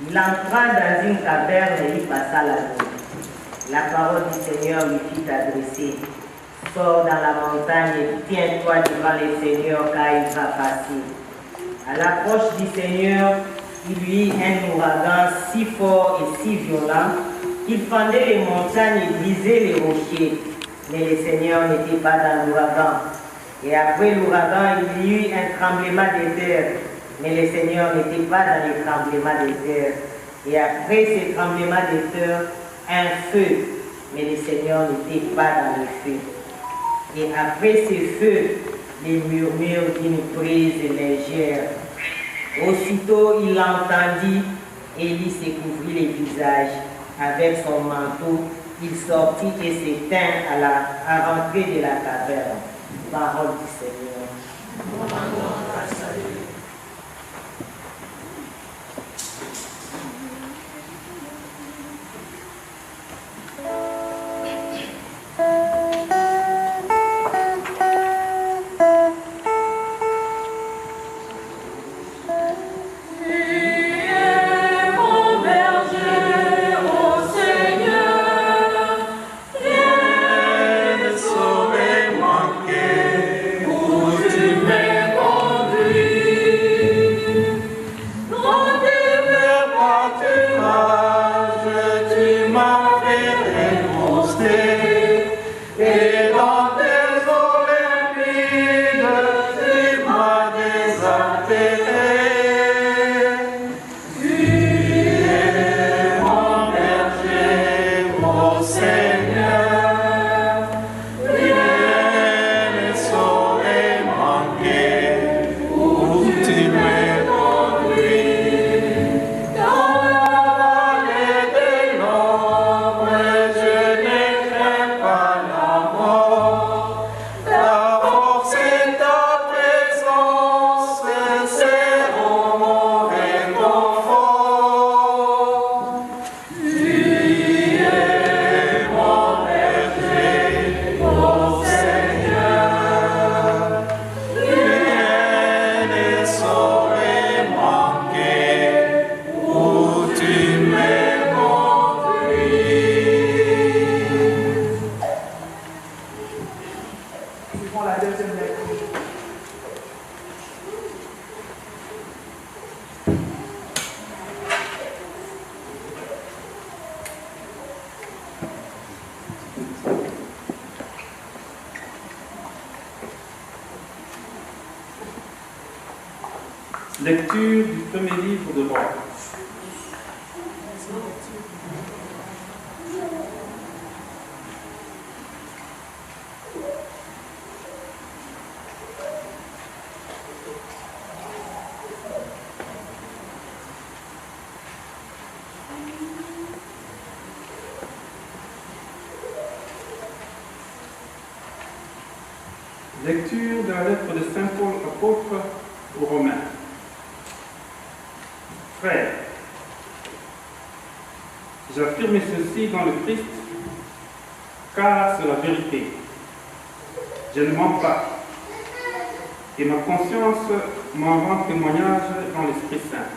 Il entra dans une caverne et y passa la nuit. La parole du Seigneur lui fit adresser. Sors dans la montagne et tiens-toi devant le Seigneur car il va passer. À l'approche du Seigneur, il y eut un ouragan si fort et si violent qu'il fendait les montagnes et brisait les rochers. Mais le Seigneur n'était pas dans l'ouragan. Et après l'ouragan, il y eut un tremblement de terre. Mais le Seigneur n'était pas dans le tremblement de terre. Et après ce tremblement de terre, un feu. Mais le Seigneur n'était pas dans le feu. Et après ce feu, les murmures d'une brise légère. Aussitôt il l'entendit, Élie se couvrit le visage avec son manteau Il sortit et s'éteint à rentrer de la caverne. Parole du Seigneur. Lecture du premier livre de Roi. Lecture de la lettre de Saint Paul apôtre aux Romains. Frères, j'affirme ceci dans le Christ, car c'est la vérité. Je ne mens pas, et ma conscience m'en rend témoignage dans l'Esprit Saint.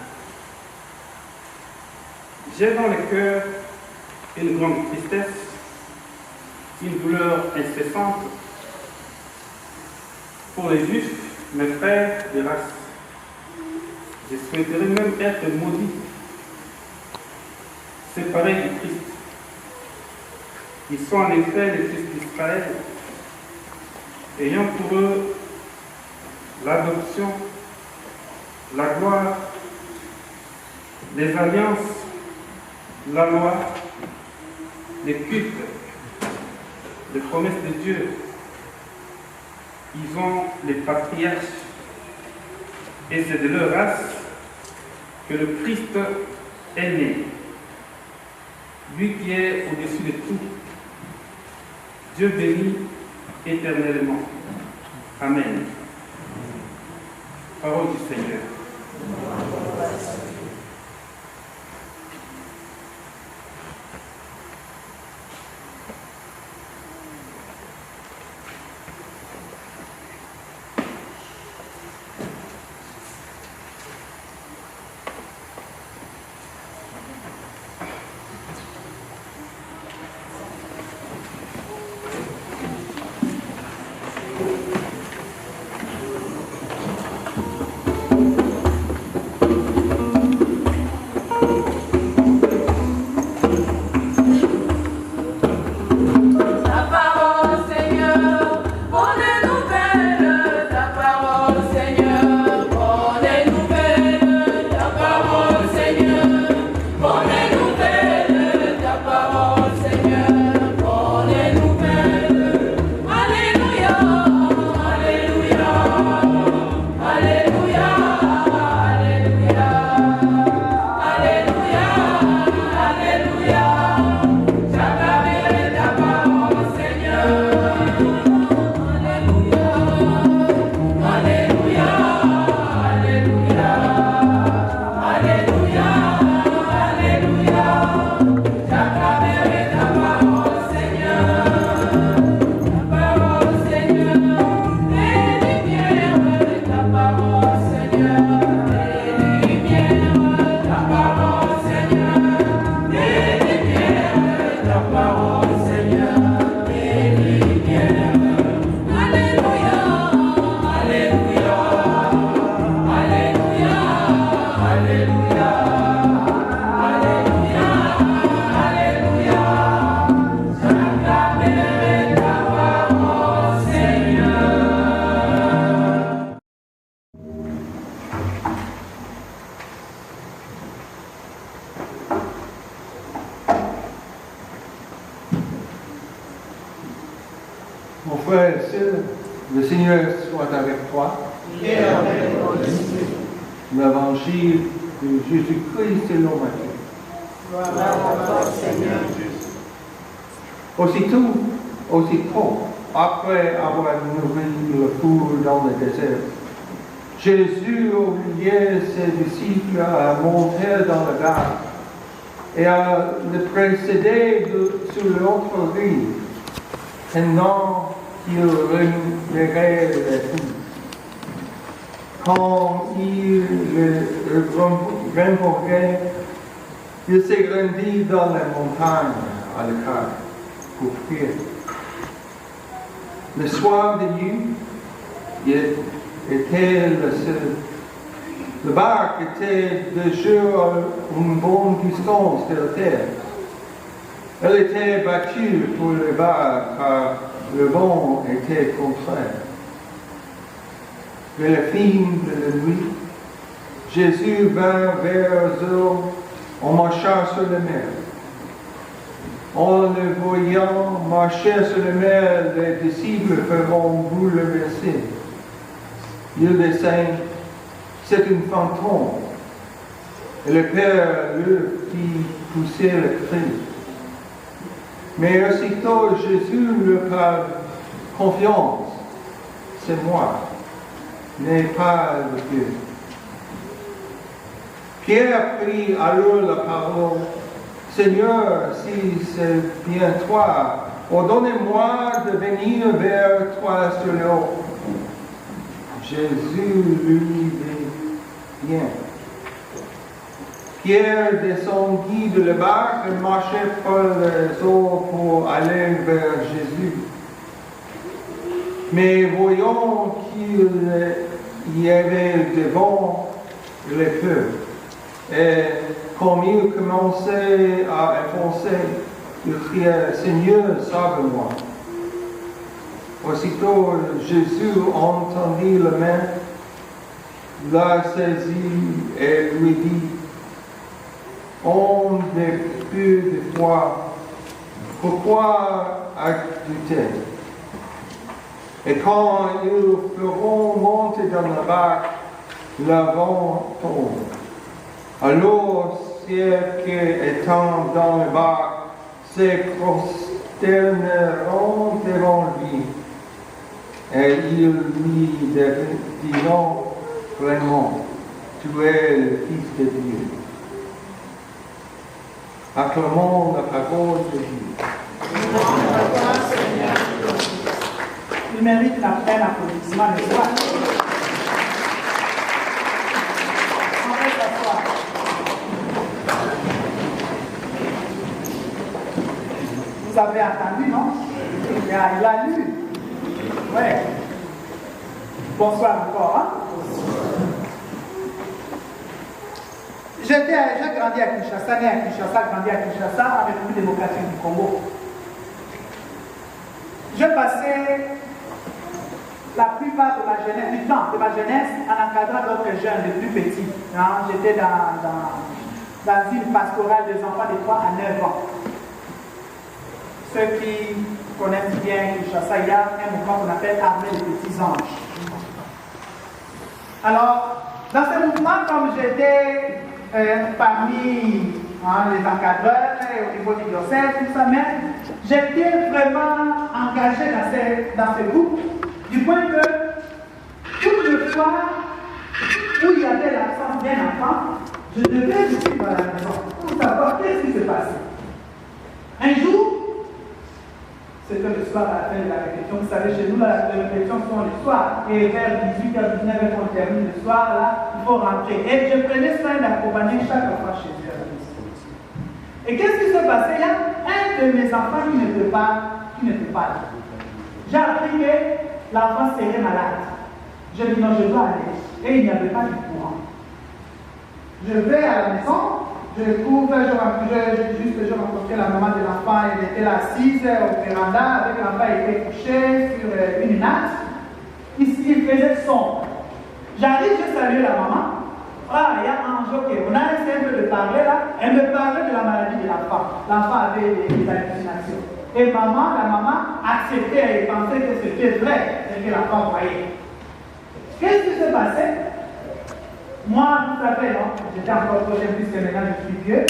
J'ai dans le cœur une grande tristesse, une douleur incessante pour les Juifs, mes frères de race. Je souhaiterais même être maudit, séparé du Christ. Ils sont en effet les fils d'Israël, ayant pour eux l'adoption, la gloire, les alliances, la loi, les cultes, les promesses de Dieu. Ils ont les patriarches, et c'est de leur race que le Christ est né, lui qui est au-dessus de tout, Dieu béni éternellement. Amen. Parole du Seigneur. Mon frère et sœur, le Seigneur soit avec toi. L'évangile de Jésus-Christ selon Matthieu. Aussitôt, après avoir nourri le foule dans le désert, Jésus obligait ses disciples à monter dans la barque et à le précéder sur l'autre rive, pendant qu'il rémunérait les foules. Quand il le rencontrait, il s'est rendu dans la montagne à l'écart pour prier. Le soir de nuit, il était le seul. Le barque était déjà à une bonne distance de la terre. Elle était battue pour le bas car le vent était contraire. Vers la fin de la nuit, Jésus vint vers eux en marchant sur la mer. En le voyant marcher sur la mer, les disciples feront bouleversés. Ils descendent, c'est un fantôme. Et le Père leur fit pousser le cri. Mais aussitôt Jésus leur parle, confiance, c'est moi, n'ayez pas de Dieu. Pierre prit alors la parole, Seigneur, si c'est bien toi, ordonnez-moi de venir vers toi sur l'eau. Jésus lui dit, viens. Pierre descendit de la barque et marchait par les eaux pour aller vers Jésus. Mais voyant qu'il y avait des vents, il avait peur. Et comme il commençait à enfoncer, il criait, Seigneur, sauve-moi. Aussitôt, Jésus entendit la main, l'a saisi et lui dit, homme de peu de foi, pourquoi as-tu douté? Et quand ils feront monter dans la barque, le vent tombe. Alors, ceux qui étant dans la barque se prosterneront devant lui. Et ils lui diront vraiment, tu es le Fils de Dieu. Acclamons la parole de Dieu. Il mérite un applaudissement de joie. On va s'asseoir. Vous avez entendu, non? Il a lu. Ouais. Bonsoir encore. Hein? J'ai grandi à Kinshasa, né à Kinshasa, grandi à Kinshasa, en République démocratique du Congo. J'ai passé la plupart de ma jeunesse, du temps de ma jeunesse en encadrant d'autres jeunes, les plus petits. Hein? J'étais dans une pastorale des enfants de 3 à 9 ans. Ceux qui connaissent bien Kinshasa, il y a un mouvement qu'on appelle Armée des petits anges. Alors, dans ce mouvement, comme j'étais parmi les encadreurs au niveau du diocèse, tout ça, mais j'étais vraiment engagé dans ce groupe, du point que toutes les fois où il y avait l'absence d'un enfant, je devais suivre à la maison pour savoir qu'est-ce qui se passait. Un jour, c'était le soir à la fin de la réflexion. Vous savez, chez nous, la réflexion sont le soir. Et vers 18h, 19h, quand on termine le soir, là, il faut rentrer. Et je prenais soin d'accompagner chaque fois chez eux. Et qu'est-ce qui s'est passé? Il y a un de mes enfants qui n'était pas là. J'ai appris que l'enfant serait malade. Je dis non, je dois aller. Et il n'y avait pas de courant. Je vais à la maison. Je rencontrais la maman de l'enfant, elle était assise au véranda avec l'enfant, il était couché sur une natte. Ici, il faisait sombre. J'arrive, je salue la maman. Ah, il y a un jour on a essayé un peu de parler là. Elle me parlait de la maladie de l'enfant. L'enfant avait des hallucinations. Et la maman acceptait et pensait que c'était vrai, et que l'enfant croyait. Qu'est-ce qui s'est passé? Moi, tout à fait, non, j'étais encore prochain puisque maintenant je suis vieux.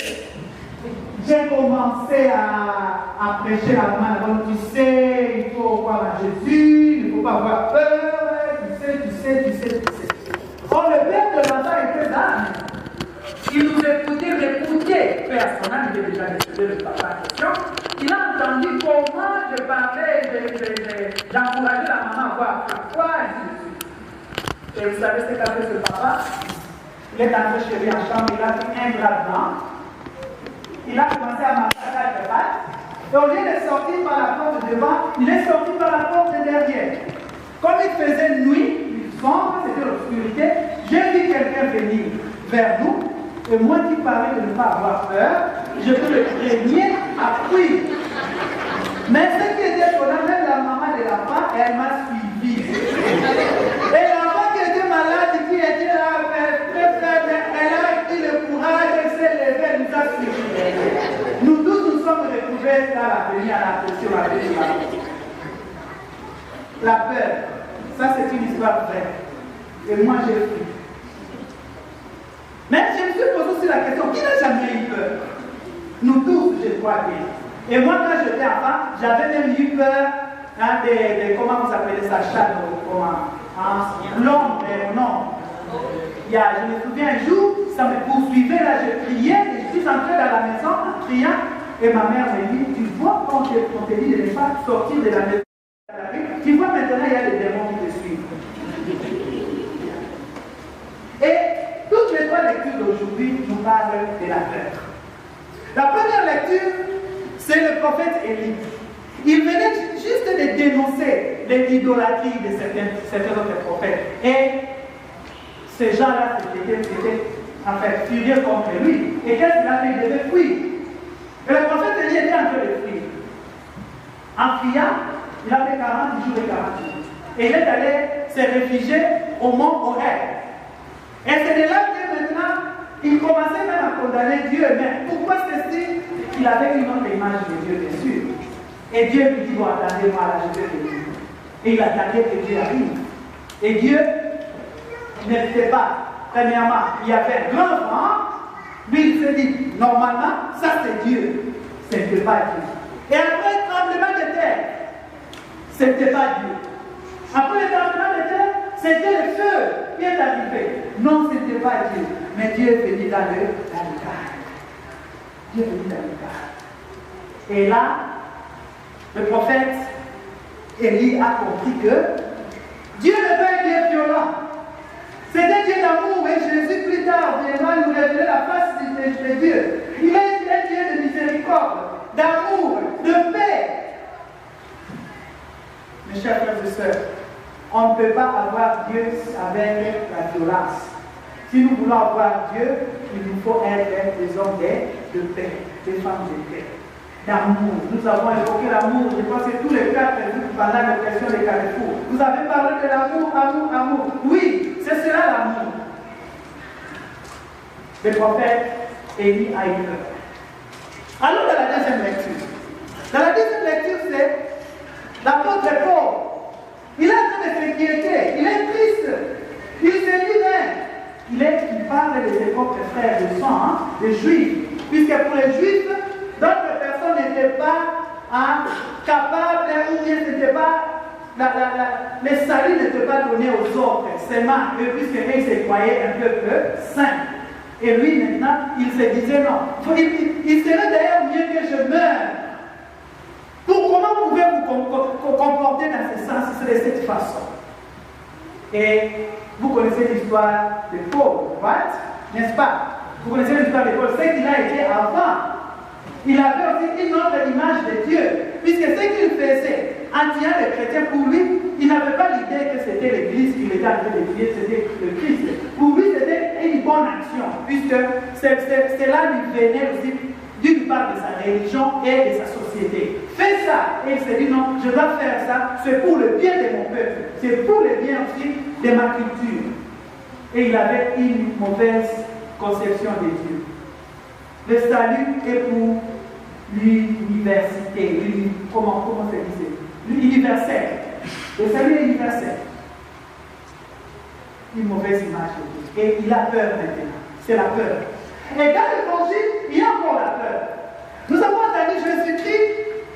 J'ai commencé à prêcher la maman, tu sais, il faut croire à Jésus, il ne faut pas avoir peur, tu sais. Oh, le père de l'enfant était là. Il nous écoutait, m'écoutait. Père son âme, il est déjà décédé, le papa en question. Il a entendu comment je parlais, j'encourageais la maman à voir la foi, et vous savez ce qu'a fait ce papa? Il est entré chez lui en chambre, il a pris un drap blanc. Il a commencé à marcher à quatre pattes. Et au lieu de sortir par la porte de devant, il est sorti par la porte de derrière. Comme il faisait nuit, il sombre, c'était l'obscurité, j'ai vu quelqu'un venir vers nous. Et moi qui parlais de ne pas avoir peur, je peux le prévenir à fuir. Mais ce qui était étonnant, même la maman de l'enfant, elle m'a suivi. Et l'enfant qui était malade, qui était là, elle a pris le courage, elle s'est levée, elle nous a suivis. Nous tous nous sommes retrouvés dans l'avenir, à la pression, à la. La peur, ça c'est une histoire vraie. Et moi j'ai fui. Mais je me suis posé aussi la question, qui n'a jamais eu peur? Nous tous, je crois bien. Et moi, quand j'étais enfant, j'avais même eu peur comment vous appelez ça, chat, l'ombre, non. Je me souviens un jour, ça me poursuivait, là, je criais, et je suis entré dans la maison en criant, et ma mère me dit, tu vois, quand on te dit de ne pas sortir de la maison, tu vois maintenant, il y a des démons qui te suivent. Et toutes les trois lectures d'aujourd'hui nous parlent de la peur. La première lecture, c'est le prophète Élie. Il venait juste de dénoncer l'idolâtrie de certains autres prophètes. Et ces gens-là étaient en fait furieux contre lui. Et qu'est-ce qu'il a fait? Il devait fuir. Et le prophète Élie était en train de fuir. En fuyant, il a fait 40 jours et 40 jours. Et il est allé se réfugier au mont Horeb. Et c'est de là que maintenant, il commençait même à condamner Dieu. Mais pourquoi c'est-il qu'il avait une autre image de Dieu, bien sûr? Et Dieu lui dit, bon, attendez-moi, là, je vais venir. Et il attendait que Dieu arrive. Et Dieu ne fait pas. Premièrement, il y avait un grand vent. Lui, il s'est dit, normalement, ça c'est Dieu. Ce n'était pas Dieu. Et après le tremblement de terre, ce n'était pas Dieu. Après le tremblement de terre, c'était le feu qui est arrivé. Non, ce n'était pas Dieu. Mais Dieu est venu dans le calme. Dieu est venu dans le calme. Et là, le prophète Élie a compris que Dieu n'est pas un Dieu violent. C'est un Dieu d'amour. Et Jésus, plus tard, viendra nous révéler la face de Dieu. Il est un Dieu de miséricorde, d'amour, de paix. Mes chers frères et sœurs, on ne peut pas avoir Dieu avec la violence. Si nous voulons avoir Dieu, il nous faut être des hommes de paix, des femmes de paix, d'amour. Nous avons évoqué l'amour, je pense que tous les quatre pendant la question des carrefours. Vous avez parlé de l'amour, amour, amour. Oui, c'est cela l'amour. Le prophète Élie a eu peur. Allons dans la deuxième lecture. Dans la deuxième lecture, c'est l'apôtre Paul. Il est en train de s'inquiéter, il est triste. Il se dit même, il parle de ses propres frères de sang, des juifs. Puisque pour les juifs, d'autres personnes n'étaient pas capables, ou bien n'étaient pas, les saluts n'étaient pas donnés aux autres, seulement eux, puisqu'ils se croyaient un peu saints. Et lui, maintenant, il se disait non. Il serait d'ailleurs mieux que je meure. Comment pouvez-vous vous comporter dans ce sens, de cette façon? Et vous connaissez l'histoire de Paul, n'est-ce pas? Vous connaissez l'histoire de Paul, c'est qu'il a été avant. Il avait aussi une autre image de Dieu, puisque ce qu'il faisait en tuant les chrétiens, pour lui, il n'avait pas l'idée que c'était l'Église qu'il était en train de tuer, c'était le Christ. Pour lui, c'était une bonne action, puisque cela lui venait aussi d'une part de sa religion et de sa société. Fais ça, et il s'est dit non, je dois faire ça, c'est pour le bien de mon peuple, c'est pour le bien aussi de ma culture. Et il avait une mauvaise conception de Dieu. Le salut est pour l'université, comment se dit? L'universel. Le salut est universel. Une mauvaise image. Et il a peur maintenant. C'est la peur. Et dans l'évangile, il y a encore la peur. Nous avons entendu Jésus-Christ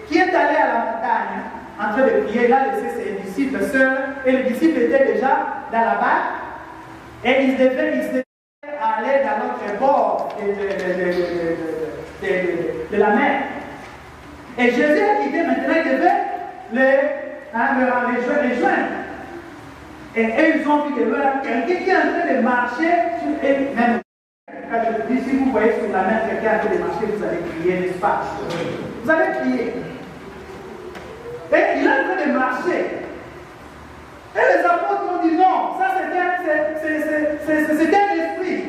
qui est allé à la montagne en train de prier. Il a laissé ses disciples seuls. Et les disciples étaient déjà dans la barque. Et ils devaient aller dans l'autre bord de la mer. Et Jésus a quitté maintenant, il devait les joindre. Et ils ont vu que quelqu'un qui est en train de marcher, et même quand je dis, si vous voyez sur la mer quelqu'un en train de marcher, vous allez crier, n'est-ce pas? Vous allez crier. Et il est en train de marcher. Et les apôtres ont dit non, ça c'est un esprit,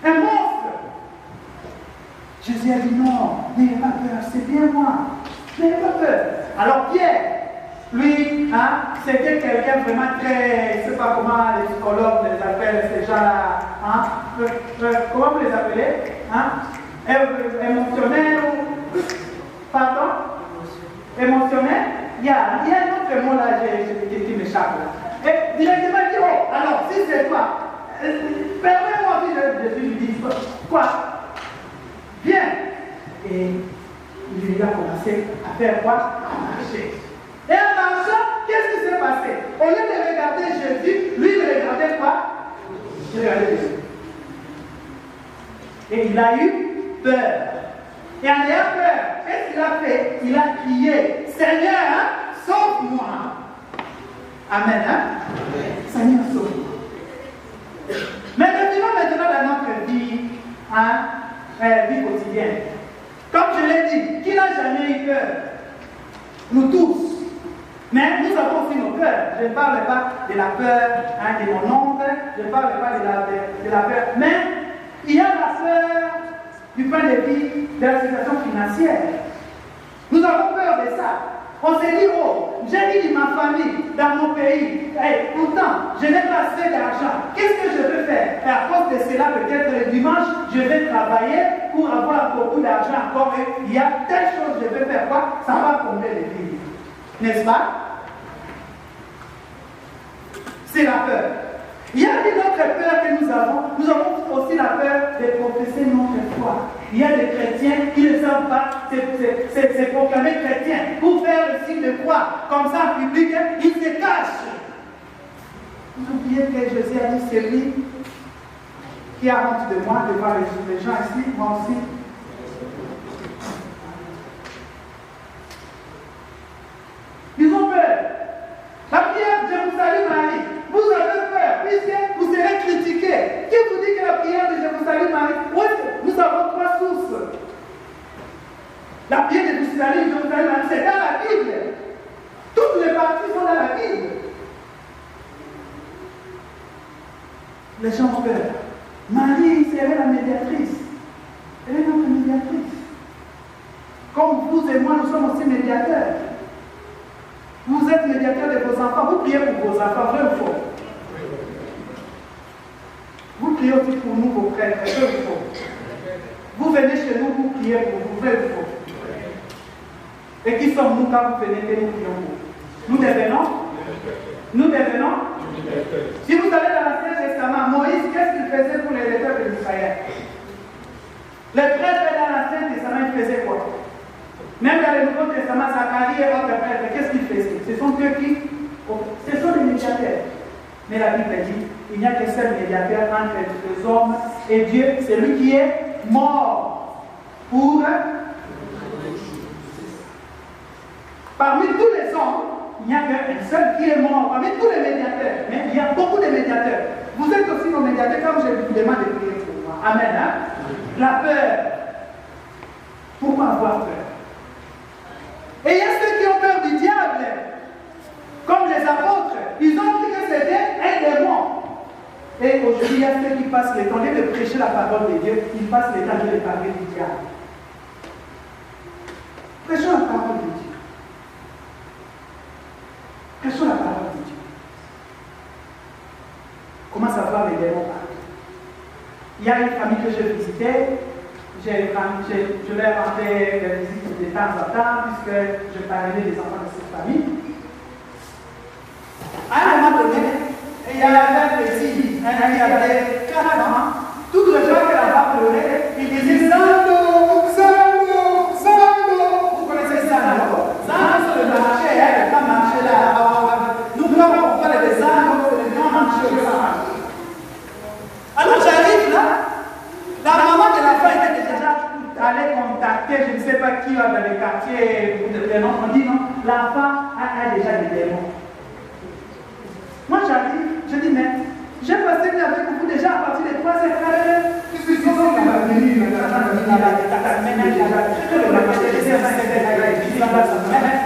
un monstre. Jésus a dit non, n'ayez pas peur, c'est bien moi, n'ayez pas peur. Alors Pierre, lui, c'était quelqu'un vraiment très, je ne sais pas comment les psychologues les appellent, ces gens-là, comment vous les appelez, émotionnel ou, pardon, émotionnel, il y a un autre mot là qui m'échappe là. Et directement il dit, oh, alors si c'est toi, permets-moi si je lui dis, quoi? Viens. Et il a commencé à faire quoi? À marcher. Et en marchant, qu'est-ce qui s'est passé? Au lieu de regarder Jésus, lui il regardait quoi? Il regardait Jésus. Et il a eu peur. Et en ayant peur, qu'est-ce qu'il a fait? Il a crié, Seigneur, sauve-moi. Amen. Seigneur, sauve-moi. Mais revenons maintenant dans notre vie, vie quotidienne. Comme je l'ai dit, qui n'a jamais eu peur? Nous tous. Mais nous avons aussi nos peurs. Je ne parle pas de la peur de mon oncle, je ne parle pas de la peur. Mais il y a la peur du point de vue de la situation financière. Nous avons peur de ça. On se dit, oh, j'ai dit ma famille, dans mon pays, et pourtant, je n'ai pas assez d'argent. Qu'est-ce que je peux faire? Et à cause de cela, peut-être le dimanche, je vais travailler pour avoir beaucoup d'argent encore. Et il y a telle chose que je vais faire quoi? Ça va combler les vies. N'est-ce pas? C'est la peur. Il y a une autre peur que nous avons. Nous avons aussi la peur de professer notre foi. Il y a des chrétiens qui ne savent pas se proclamer chrétiens pour faire le signe de croix. Comme ça, en public, ils se cachent. Vous oubliez que Jésus a dit, c'est lui qui a honte de moi, de voir les gens ici, moi aussi. Ils ont peur. La prière, je vous salue Marie. Vous avez peur, puisque vous serez critiqué. Qui vous dit que la prière de je vous salue Marie? Oui, nous avons trois sources. La prière de je vous salue Marie, c'est dans la Bible. Toutes les parties sont dans la Bible. Les gens ont peur. Marie, c'est elle la médiatrice. Elle est notre médiatrice. Comme vous et moi, nous sommes aussi médiateurs. Vous êtes médiateur de vos enfants. Vous priez pour vos enfants, vrai ou faux? Vous priez aussi pour nous, vos prêtres, vrai ou faux? Vous venez chez nous, vous priez pour vous, vrai ou faux? Et qui sommes-nous quand vous venez que nous prions pour vous? Nous devenons? Nous devenons? Si vous allez dans l'Ancien Testament, Moïse, qu'est-ce qu'il faisait pour les lecteurs de Israël? Les prêtres dans l'Ancien Testament, ils faisaient quoi? Même dans le Nouveau Testament, Zacharie et autres prêtres, qu'est-ce qu'ils faisaient? Ce sont eux qui. Ce sont les médiateurs. Mais la Bible dit il n'y a qu'un seul médiateur entre les hommes et Dieu, c'est lui qui est mort pour. Parmi tous les hommes, il n'y a qu'un seul qui est mort. Parmi tous les médiateurs, mais il y a beaucoup de médiateurs. Vous êtes aussi nos médiateurs, comme je vous demande de prier pour moi. Amen. Hein? La peur. Pourquoi avoir peur? Et il y a ceux qui ont peur du diable, comme les apôtres. Ils ont dit que c'était un démon. Et aujourd'hui, il y a ceux qui passent le temps, au lieu de prêcher la parole de Dieu, ils passent le temps de parler du diable. Prêchons la parole de Dieu. Prêchons la parole de Dieu. Comment savoir les démons parler? Il y a une famille que je visitais, je leur rendais des visites de temps en temps, puisque je parlais des enfants de cette famille. À un moment donné, il y avait un petit, un qui avait 4 ans, toutes les fois que la femme pleurait, il disait Zando, Zando, Zando. Vous connaissez Zando? Zando, c'est le marché, le grand marché là. Nous croyons pourquoi les Zando, c'est le grand marché au Sahara. Alors j'arrive là, la maman de l'enfant était déjà allée contacter, je ne sais pas qui dans les quartiers, les noms, on dit non, l'enfant a déjà des démons. Moi j'arrive, je dis mais j'ai passé une avec vous déjà à partir des 3 heures. Qu'est-ce que c'est ça qui m'a venu?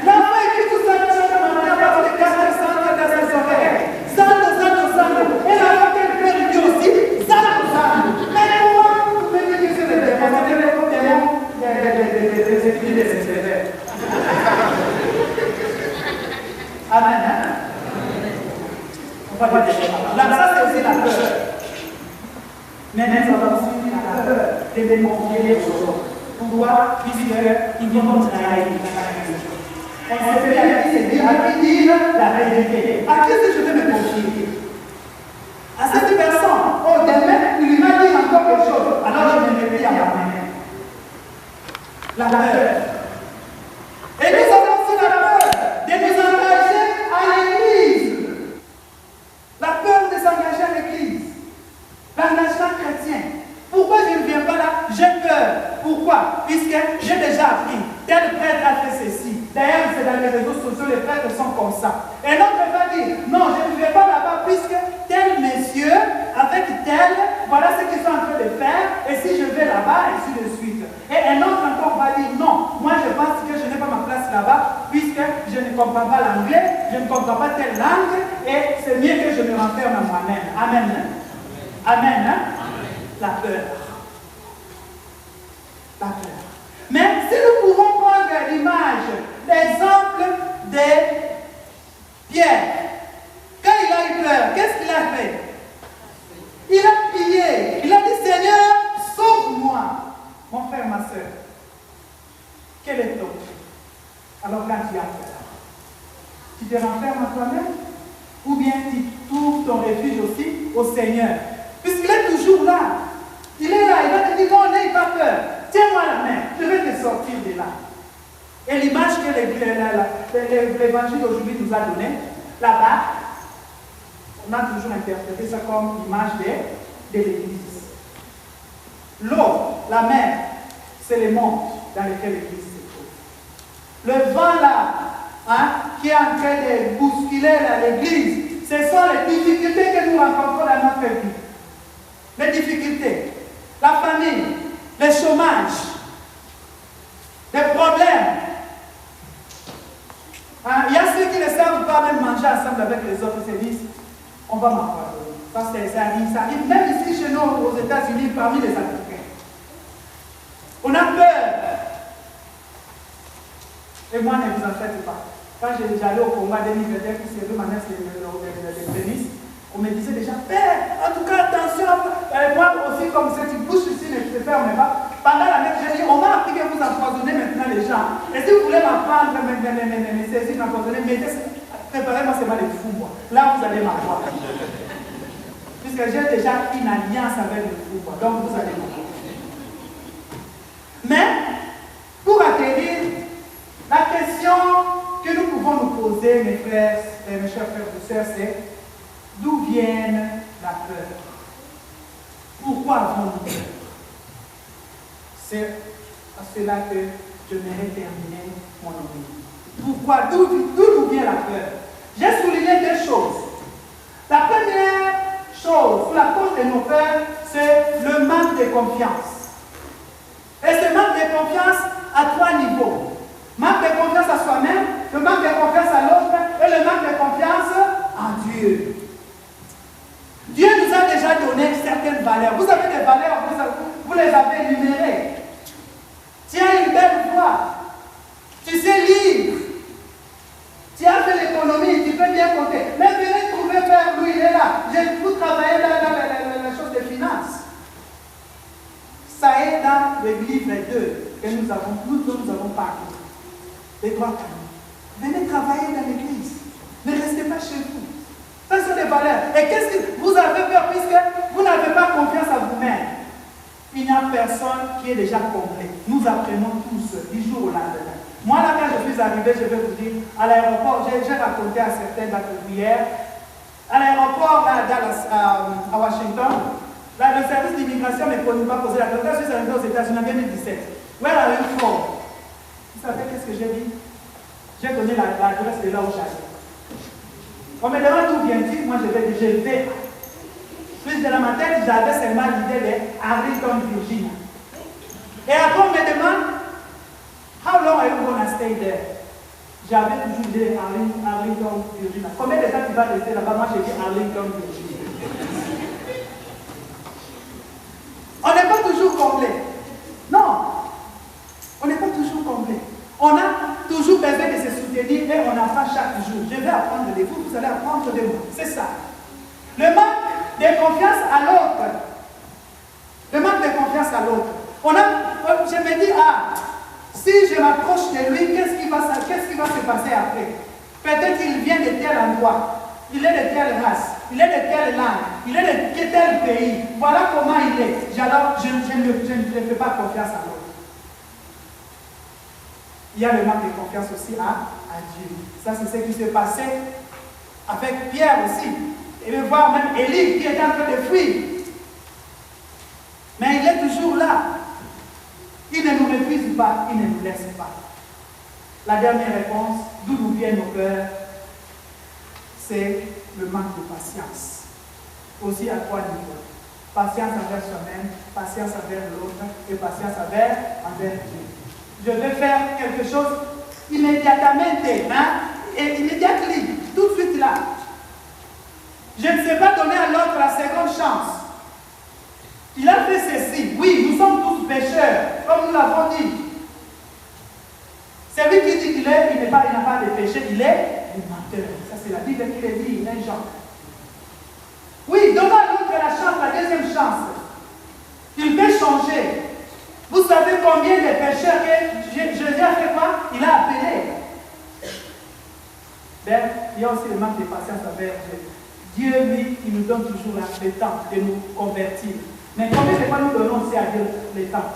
L'enfant écrit tout ça, à partir de 4 heures, Zando. Et l'enfant qu'elle fait lui aussi, Zando. Mais comment vous pouvez dire que c'est des démons? Des études des sévères. Amen. Là, ça c'est aussi la peur. Mais ça va aussi la peur de démontrer les autres. Pourquoi? Puisqu'ils vont trahir. On se fait à qui dire la vérité. À qui est-ce que je vais me confier? À cette personne. Oh, demain, il m'a dit encore quelque chose. Alors je me mets à ma main. La peur. Et nous avons aussi la peur de nous engager à l'église. La peur de s'engager à l'église. L'engagement chrétien. Pourquoi je ne viens pas là? J'ai peur. Pourquoi? Puisque j'ai déjà appris. Tel prêtre a fait ceci. D'ailleurs, c'est dans les réseaux sociaux, les prêtres sont comme ça. Et l'autre va dire, non, je ne vais pas là-bas puisque tel monsieur, avec tel, voilà ce qu'ils sont en train de faire. Et si je vais là-bas, ainsi de suite. Et un autre encore va dire, non, moi je pense que je n'ai pas ma place là-bas puisque je ne comprends pas l'anglais, je ne comprends pas telle langue. Et c'est mieux que je me renferme à moi-même. Amen. Amen. Hein? La peur. La peur. Mais si nous pouvons prendre l'image, l'exemple de Pierre, quand il a eu peur, qu'est-ce qu'il a fait? Il a prié, il a dit Seigneur, sauve-moi, mon frère, ma soeur. Quel est ton Dieu? Alors quand tu as peur, tu te renfermes à toi-même ou bien tu trouves ton refuge aussi au Seigneur? Puisqu'il est toujours là. Il est là, il va te dire non, n'aie pas peur. Tiens-moi la main, je vais te sortir de là. Et l'image que l'évangile d'aujourd'hui nous a donnée, là-bas, on a toujours interprété ça comme l'image de l'église. L'eau, la mer, c'est le monde dans lequel l'église se trouve. Le vent là, hein, qui est en train de bousculer l'église, ce sont les difficultés que nous rencontrons dans notre vie. Les difficultés, la famine, le chômage, les problèmes. Hein, il y a ceux qui ne savent pas même manger ensemble avec les autres, ils se disent, on va m'en pardonner. Parce que ça arrive même ici chez nous aux États-Unis, parmi les Africains. On a peur. Et moi, ne vous en faites pas. Quand j'allais au combat 2021, qui s'est vu ma mère, c'est le tennis, on me disait déjà, père, en tout cas, attention, moi aussi, comme cette bouche ici ne se ferme pas. Pendant la même, j'ai dit, on m'a appris que vous empoisonnez maintenant les gens. Et si vous voulez m'apprendre, me saisir, m'empoisonner, préparez-moi seulement les fous, moi. Là, vous allez m'avoir. Puisque j'ai déjà une alliance avec le fou, moi. Donc, vous allez m'avoir. Mais, pour atterrir, la question que nous pouvons nous poser, mes frères, mes chers frères et sœurs, c'est d'où vient la peur? Pourquoi avons-nous peur? C'est à cela que je m'aimerais terminer mon opinion. Pourquoi? D'où nous vient la peur? J'ai souligné deux choses. La première chose, la cause de nos peurs, c'est le manque de confiance. Et ce manque de confiance à 3 niveaux. Manque de confiance à soi-même, le manque de confiance à l'autre et le manque de confiance en Dieu. Dieu nous a déjà donné certaines valeurs. Vous avez des valeurs, vous les avez énumérées. Tu as une belle voix. Tu sais lire. Tu as fait l'économie, tu peux bien compter. Mais venez trouver Père Louis, il est là. Vous travaillez dans les choses de finances. Ça est dans dans le livre 2 que nous avons parlé, les droits canons. Venez travailler dans l'église. Ne restez pas chez vous. Ça sont des valeurs. Et qu'est-ce que vous avez peur puisque vous n'avez pas confiance à vous-même? Il n'y a personne qui est déjà complet. Nous apprenons tous du jour au lendemain. Moi, là, quand je suis arrivé, je vais vous dire, à l'aéroport, j'ai raconté à certains hier, à l'aéroport à Dallas, à Washington, là, le service d'immigration ne peut pas poser la question. Quand je suis arrivé aux États-Unis en 2017, where are you from? Vous savez qu'est-ce que j'ai dit? J'ai donné l'adresse de là où j'allais. On me demande d'où viens-tu? Moi, je vais dire, je vais. Plus dans ma tête, j'avais seulement l'idée de Arlington, Virginia. Et après, on me demande, how long are you going to stay there? J'avais toujours dit Arlington, Virginia. Combien de temps tu vas rester là-bas? Moi, j'ai dit Arlington, Virginia. On n'est pas toujours complet. Non. On n'est pas toujours complet. On a toujours besoin de se soutenir et on apprend chaque jour. Je vais apprendre de vous, vous allez apprendre de moi. C'est ça. Le manque de confiance à l'autre. Le manque de confiance à l'autre. Je me dis, si je m'approche de lui, qu'est-ce qui va se passer après? Peut-être qu'il vient de tel endroit, il est de telle race, il est de telle langue, il est de tel pays. Voilà comment il est. Alors, je ne fais pas confiance à l'autre. Il y a le manque de confiance aussi à Dieu. Ça, c'est ce qui s'est passé avec Pierre aussi. Et de voir même Élie qui est en train de fuir. Mais il est toujours là. Il ne nous refuse pas, il ne nous laisse pas. La dernière réponse, d'où nous viennent nos cœurs, c'est le manque de patience. Aussi à trois niveaux. Patience envers soi-même, patience envers l'autre et patience envers Dieu. Je vais faire quelque chose immédiatement, et immédiatement, tout de suite là. Je ne sais pas donner à l'autre la seconde chance. Il a fait ceci. Oui, nous sommes tous pécheurs, comme nous l'avons dit. Celui qui dit qu'il n'a pas de péché, il est le menteur. Ça, c'est la Bible qui le dit, un Jean. Oui, donnons à l'autre la chance, la deuxième chance. Il peut changer. Vous savez combien de pécheurs que Jésus a fait quoi? Il a appelé. Ben, il y a aussi le manque de patience envers Dieu. Dieu, lui, il nous donne toujours le temps de nous convertir. Mais combien de fois nous donnons aussi à Dieu le temps?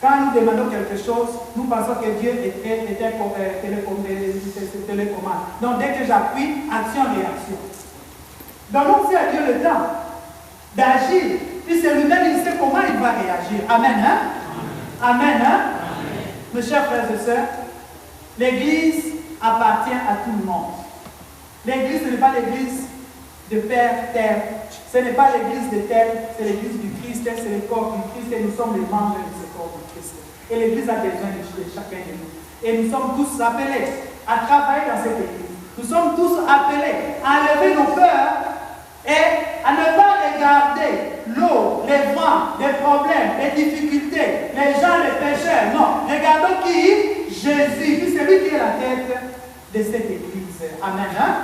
Quand nous demandons quelque chose, nous pensons que Dieu était télécommande. Donc dès que j'appuie, action-réaction. Donnons aussi à Dieu le temps d'agir. Puis c'est lui-même, il sait comment il va réagir. Amen, hein? Amen, hein? Mes chers frères et sœurs, l'Église appartient à tout le monde. L'Église, ce n'est pas l'Église de Père, Terre. Ce n'est pas l'Église de Terre, c'est l'Église du Christ, c'est le corps du Christ et nous sommes les membres de ce corps du Christ. Et l'Église a besoin de chacun de nous. Et nous sommes tous appelés à travailler dans cette Église. Nous sommes tous appelés à enlever nos peurs et à ne pas regarder l'eau, les vents, les problèmes, les difficultés, les gens, les pécheurs. Non, regardons qui? Jésus. Puis c'est lui qui est la tête de cette Église. Amen. Hein?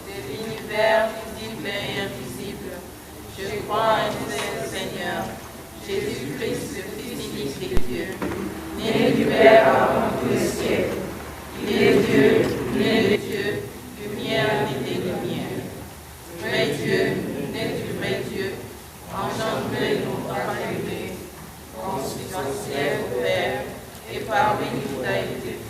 De l'univers visible et invisible, je crois en un seul Seigneur, Jésus-Christ, le Fils unique de Dieu, né du Père avant tous les siècles. Il est Dieu, né de Dieu, lumière et des lumières. Vrai Dieu, né du vrai Dieu, engendré non pas créé, consubstantiel au Père, et parmi nous a été fait.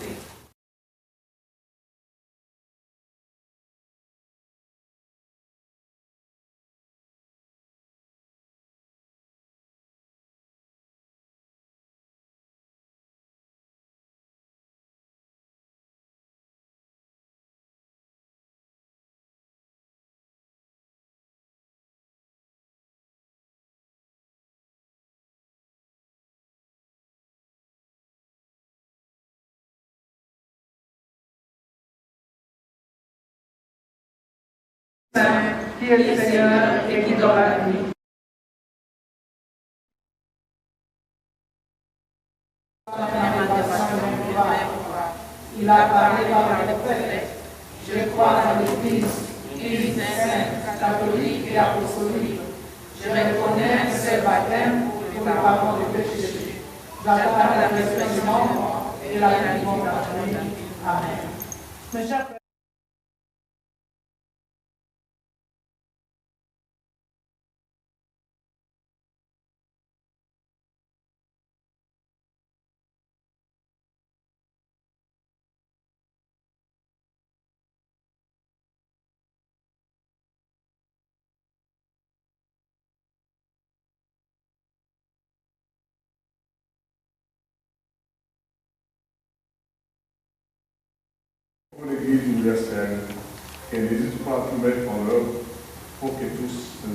Qui est le Seigneur et qui donne la vie. Il a parlé par le prophète. Je crois en l'Église unie, sainte, catholique et apostolique. Je reconnais un seul baptême pour le pardon des péchés. J'attends la résurrection du mort et la vie éternelle. Amen. Mes chers frères, Pour l'Église universelle, qu'elle n'hésite pas à tout mettre en œuvre pour que tous se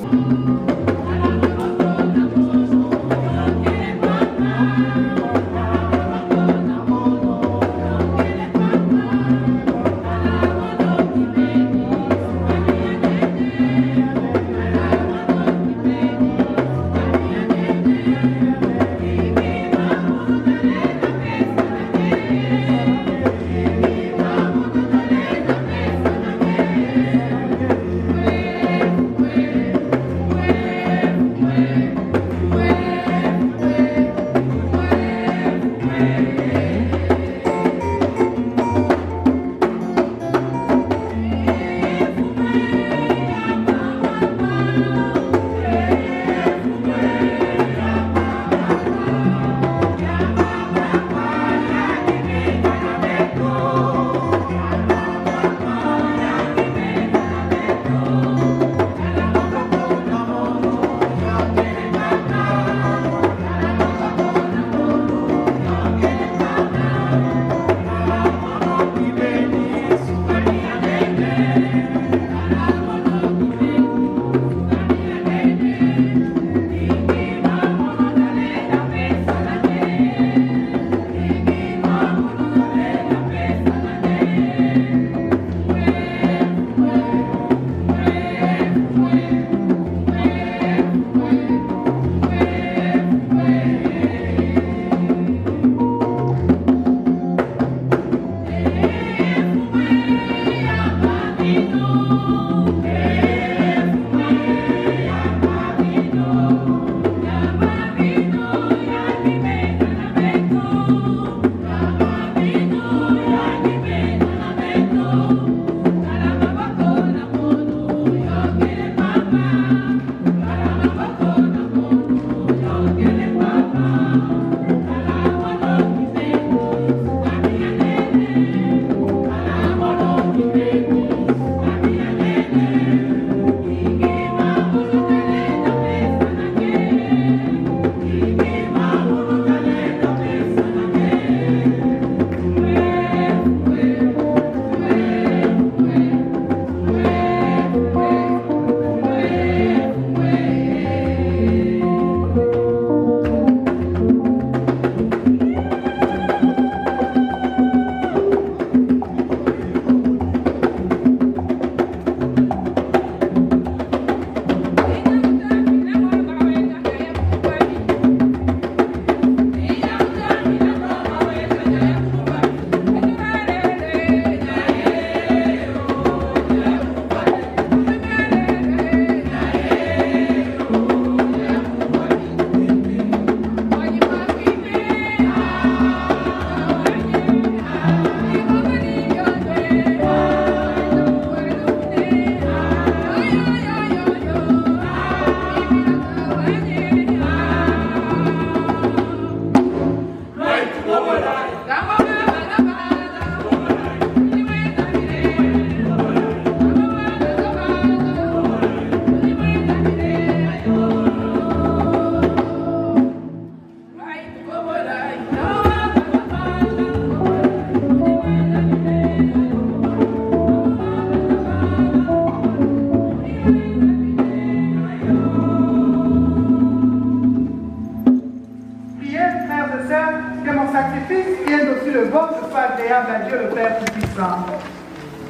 agréable à Dieu le Père Tout-Puissant.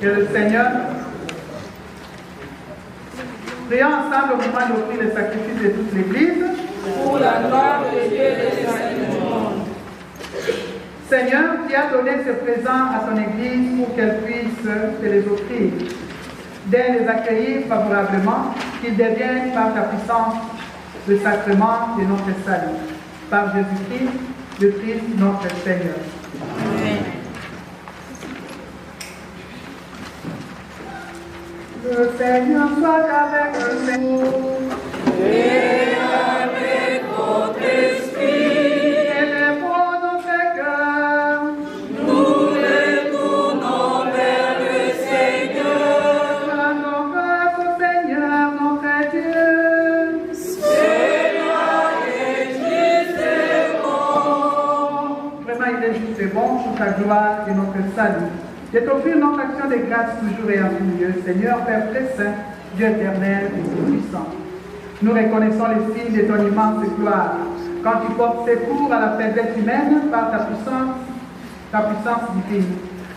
Que le Seigneur, prions ensemble au moment d'offrir le sacrifice de toute l'Église. Pour la gloire de Dieu et le salut du monde. Seigneur, qui as donné ce présent à ton Église pour qu'elle puisse te les offrir, de les accueillir favorablement, qu'ils deviennent par ta puissance le sacrement de notre salut. Par Jésus-Christ, le Christ, notre Seigneur. Amen. Le Seigneur soit avec vous. Et avec votre esprit, Élevons notre cœur. nous les tournons vers le Seigneur. Rendons grâce au Seigneur, notre Dieu. Seigneur est juste et bon. Vraiment, il est juste et bon pour ta gloire et notre salut. Je t'offre notre action de grâce toujours et en tout lieu, Seigneur, Père très saint, Dieu éternel et tout-puissant. Nous reconnaissons les signes de ton immense gloire. Quand tu portes secours à la faiblesse humaine par ta puissance divine.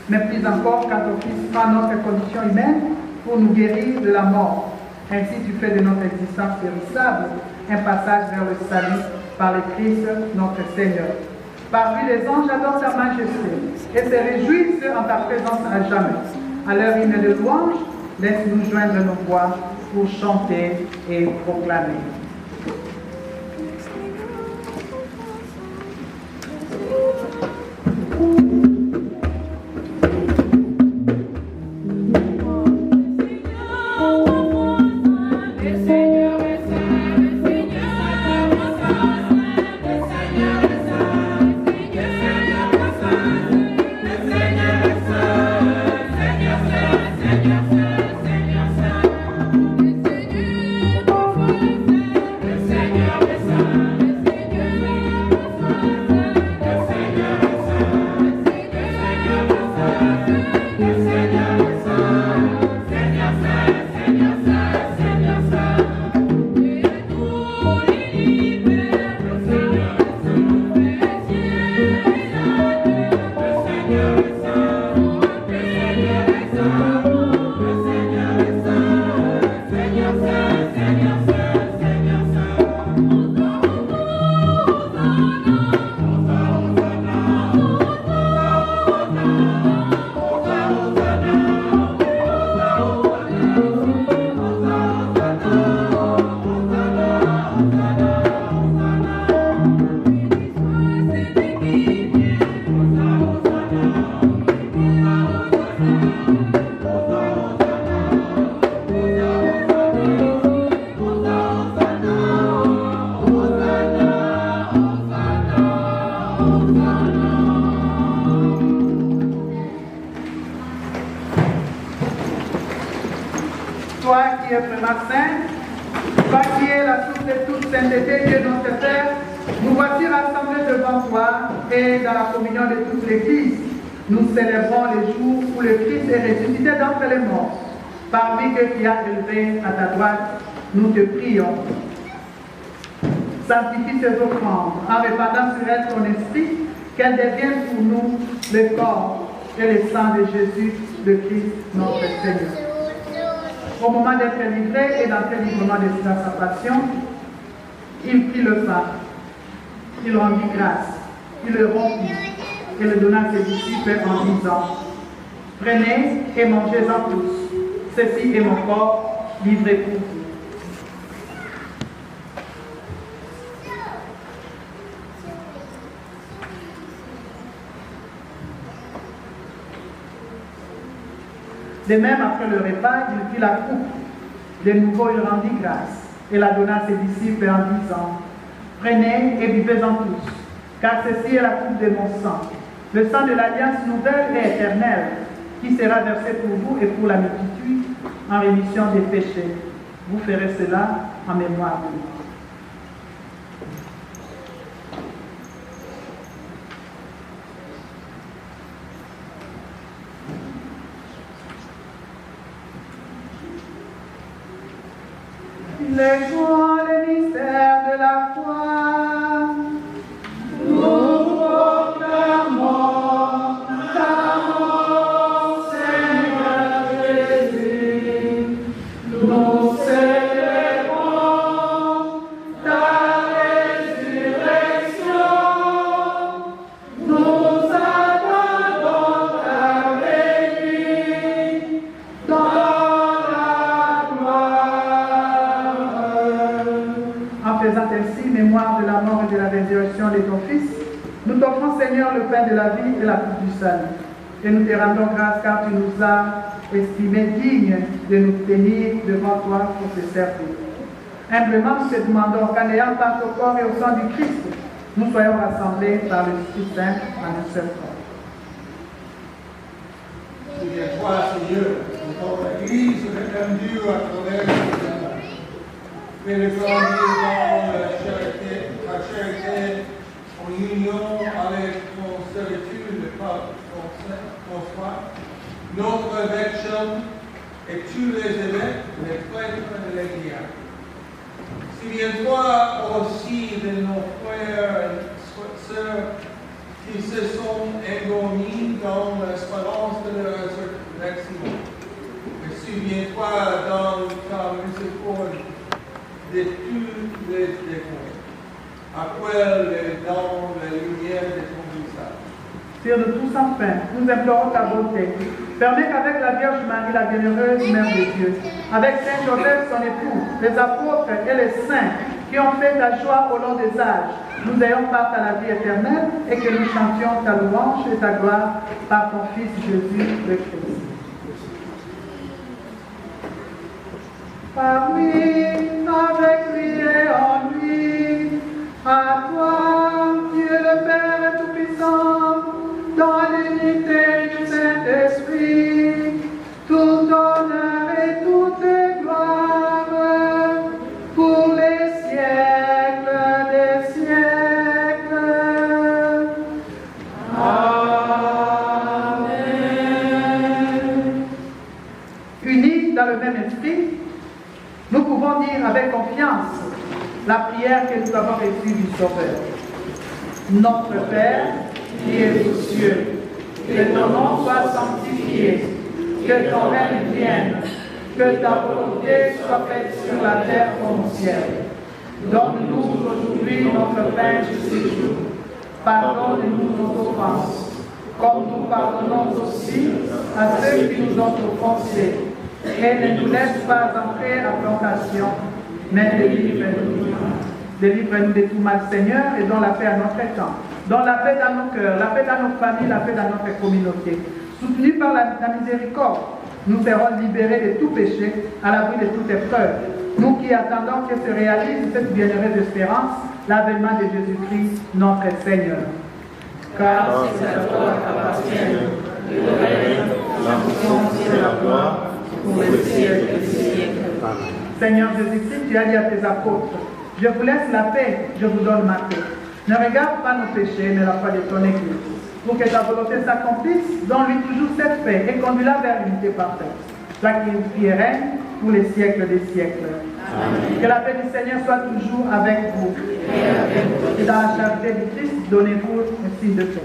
Mais plus encore quand ton Fils prend notre condition humaine pour nous guérir de la mort. Ainsi tu fais de notre existence périssable un passage vers le salut par le Christ notre Seigneur. Par lui, les anges adorent ta majesté et se réjouissent en ta présence à jamais. À leur hymne de louange, laisse-nous joindre nos voix pour chanter et proclamer. Toi qui es vraiment saint, toi qui es la source de toute sainteté, Dieu notre Père, nous voici rassemblés devant toi et dans la communion de toute l'Église. Nous célébrons les jours où le Christ est ressuscité d'entre les morts. Parmi que tu as élevé à ta droite, nous te prions. Sanctifie ces offrandes en répandant sur elles ton esprit, qu'elles deviennent pour nous le corps et le sang de Jésus, le Christ, notre Seigneur. Au moment d'être livré et d'entrer librement dans sa passion, il prit le pain, il rendit grâce, il le rompit et le donna à ses disciples en disant: prenez et mangez-en tous, ceci est mon corps livré pour vous. De même, après le repas, il prit la coupe. De nouveau, il rendit grâce et la donna à ses disciples en disant: prenez et buvez-en tous, car ceci est la coupe de mon sang, le sang de l'alliance nouvelle et éternelle, qui sera versé pour vous et pour la multitude en rémission des péchés. Vous ferez cela en mémoire de moi. Les joies, les mystères de la foi, nous proclamons ta mort, Seigneur Jésus. Nous célébrons ta résurrection. Nous attendons ta venue. mort et de la résurrection de ton Fils, nous t'offrons, Seigneur, le pain de la vie et la coupe du salut. Et nous te rendons grâce car tu nous as estimés dignes de nous tenir devant toi pour te servir. Humblement, nous te demandons qu'en ayant part au corps et au sang du Christ, nous soyons rassemblés par l'Esprit Saint en un seul corps. Souviens-toi, Seigneur, de ton Église répandue à travers le monde. Fais-le grandir dans la charité, en union avec ton servitude par ton soin, notre évêque et tous les évêques, les prêtres et les diacres. Souviens-toi aussi de nos frères et sœurs qui se sont endormis dans l'espérance de la résurrection. Et souviens-toi dans ta miséricorde de tous les démons. Appelle dans la lumière de ton visage. Sire de tous enfin, nous implorons ta bonté. Permets qu'avec la Vierge Marie, la bienheureuse Mère de Dieu, avec Saint Joseph, son époux, les apôtres et les saints qui ont fait ta joie au long des âges, nous ayons part à la vie éternelle et que nous chantions ta louange et ta gloire par ton Fils Jésus le Christ. Par lui, avec lui et en lui, à toi, Dieu le Père Tout-Puissant, dans l'unité du Saint-Esprit, tout honneur et toute gloire, pour les siècles des siècles. Amen. Unis dans le même esprit, nous pouvons dire avec confiance la prière que nous avons reçue du Sauveur. Notre Père, qui es aux cieux, que ton nom soit sanctifié, que ton règne vienne, que ta volonté soit faite sur la terre comme au ciel. Donne-nous aujourd'hui notre pain de ce jour. Pardonne-nous nos offenses, comme nous pardonnons aussi à ceux qui nous ont offensés. Et ne nous laisse pas entrer à tentation, mais délivre-nous du mal. Délivre-nous de tout mal, Seigneur, et donne la paix à notre temps. Donne la paix dans nos cœurs, la paix dans nos familles, la paix dans notre communauté. Soutenus par la miséricorde, nous serons libérés de tout péché, à l'abri de toute épreuve. Nous qui attendons que se réalise cette bienheureuse espérance, l'avènement de Jésus-Christ, notre Seigneur. Car c'est à toi qu'appartiennent le règne, la puissance et la gloire pour les siècles des siècles. Seigneur Jésus-Christ, tu as dit à tes apôtres, je vous laisse la paix, je vous donne ma paix. Ne regarde pas nos péchés, mais la foi de ton Église. Pour que ta volonté s'accomplisse, donne-lui toujours cette paix et conduis-la vers l'unité parfaite. Toi qui règne pour les siècles des siècles. Amen. Que la paix du Seigneur soit toujours avec vous. Et dans la charité du Christ, donnez-vous un signe de paix.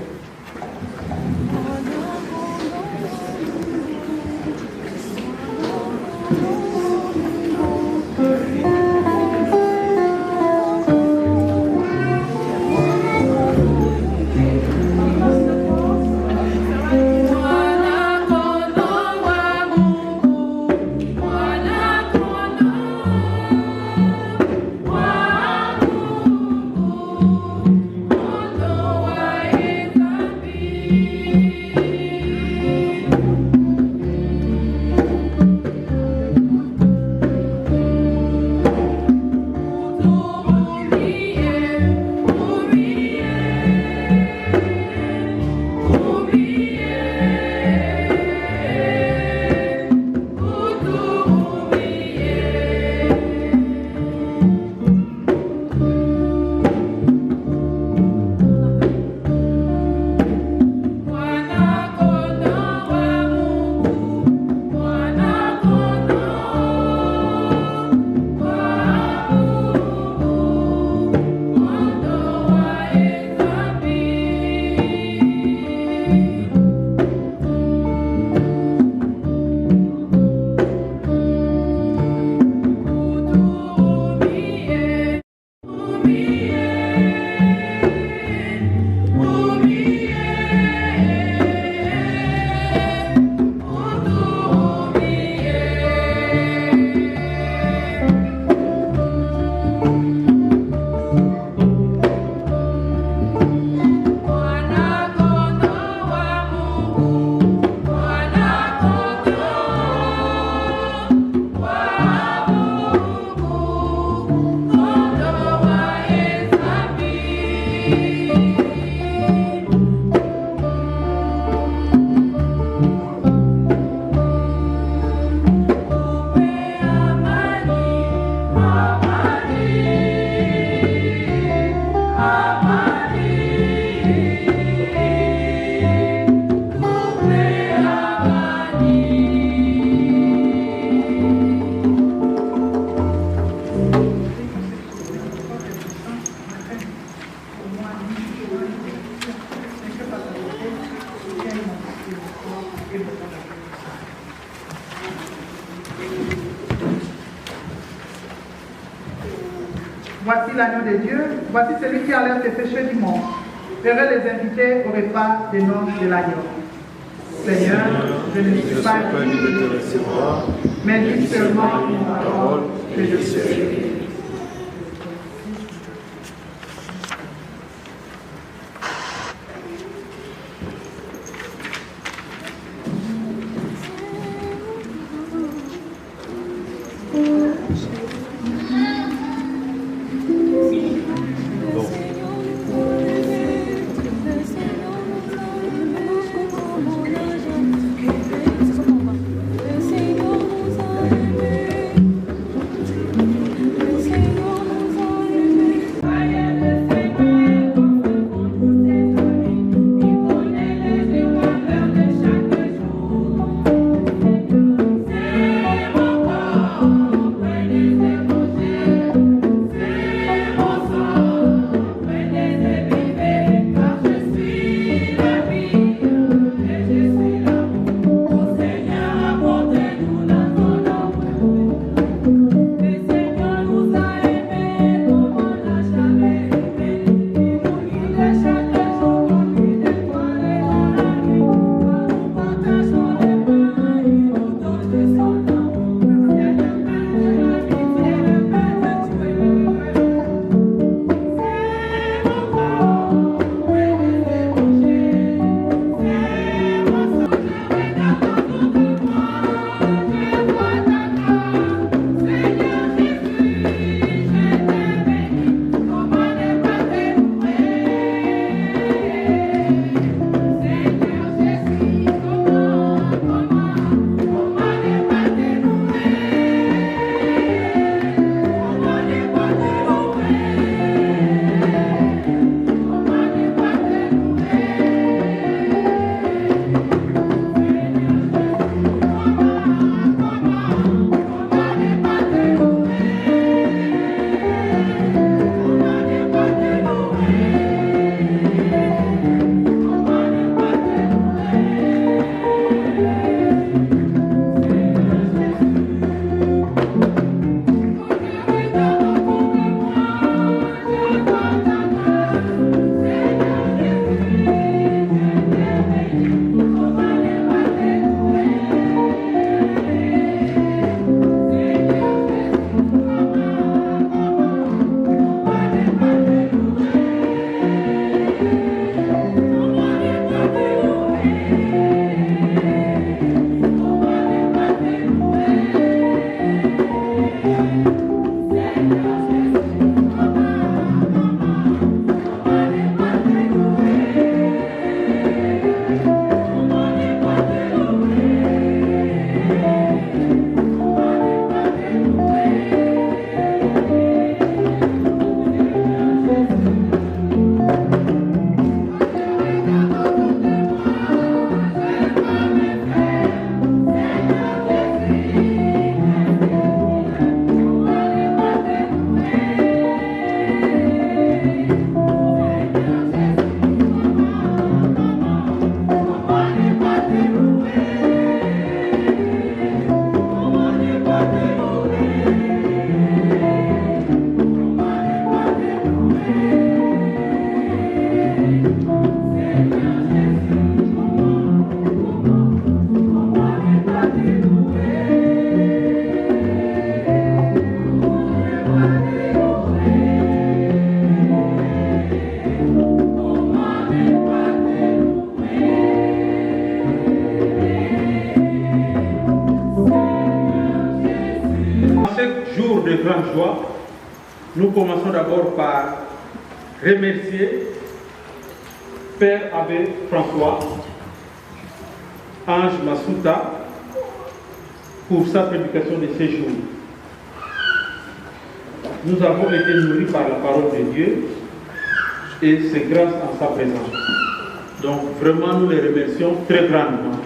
Wow. Voici l'agneau de Dieu, voici celui qui enlève les péchés du monde. Heureux les invités au repas des noces de l'agneau. Seigneur, je ne suis pas digne de te recevoir, mais dis seulement une parole que je serai guéri. joie, nous commençons d'abord par remercier Père Abbé François, Ange Masuta, pour sa prédication de ces jours. Nous avons été nourris par la parole de Dieu et c'est grâce à sa présence. Donc vraiment nous les remercions très grandement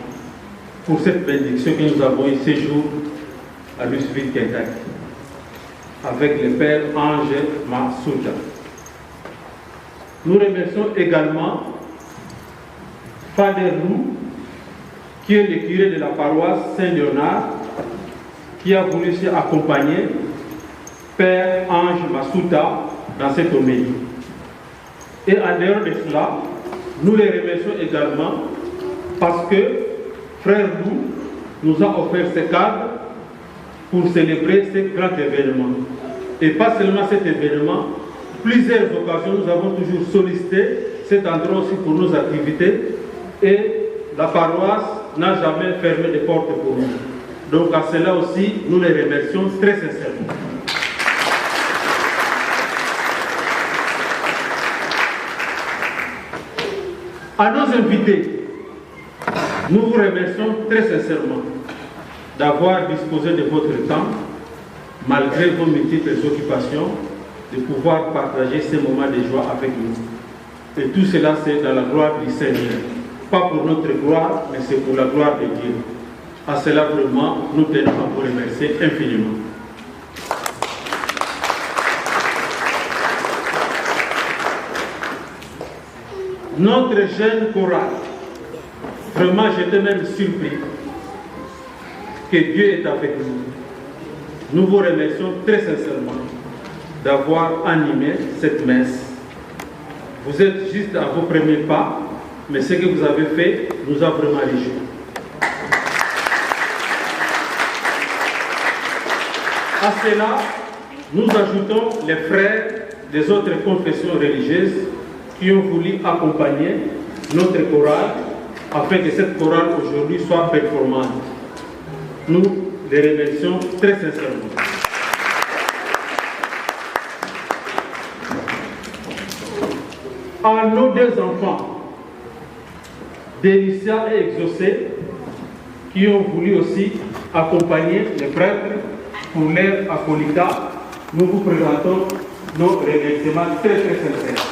pour cette bénédiction que nous avons eu ces jours à Louisville, Kentucky, avec le Père Ange Masuta. Nous remercions également Father Lou, qui est le curé de la paroisse Saint-Léonard, qui a voulu s'y accompagner, Père Ange Masuta, dans cette homélie. Et en dehors de cela, nous les remercions également parce que Frère Lou nous a offert ce cadre pour célébrer ce grand événement. Et pas seulement cet événement, plusieurs occasions, nous avons toujours sollicité cet endroit aussi pour nos activités et la paroisse n'a jamais fermé les portes pour nous. Donc à cela aussi, nous les remercions très sincèrement. À nos invités, nous vous remercions très sincèrement d'avoir disposé de votre temps, malgré vos multiples occupations, de pouvoir partager ces moments de joie avec nous. Et tout cela, c'est dans la gloire du Seigneur. Pas pour notre gloire, mais c'est pour la gloire de Dieu. À cela, vraiment, nous tenons à vous remercier infiniment. Notre jeune chorale, vraiment, j'étais même surpris que Dieu est avec nous. Nous vous remercions très sincèrement d'avoir animé cette messe. Vous êtes juste à vos premiers pas, mais ce que vous avez fait nous a vraiment réjouis. À cela, nous ajoutons les frères des autres confessions religieuses qui ont voulu accompagner notre chorale afin que cette chorale aujourd'hui soit performante. Nous les remercions très sincèrement. À nos deux enfants, Délicia et Exaucé, qui ont voulu aussi accompagner les prêtres pour leur accolita, nous vous présentons nos remerciements très très sincères.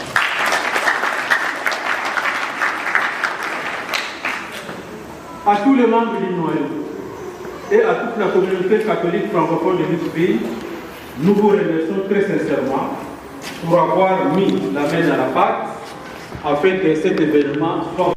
À tous les membres du Noël et à toute la communauté catholique francophone de Luxville, nous vous remercions très sincèrement pour avoir mis la main dans la pâte afin que cet événement soit